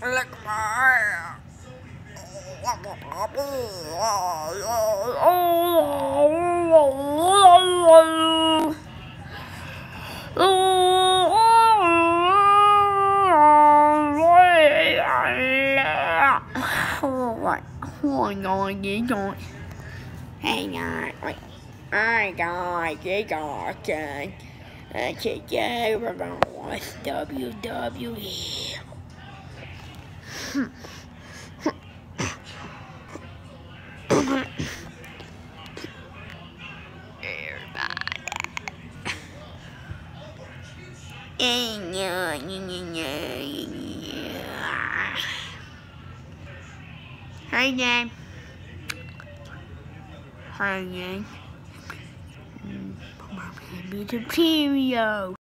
Look my. Ôi ngồi vậy rồi. Hey guys, I got you got today we're gonna watch WWE. Hey Nam. Hey Nam. Be the Cheerios.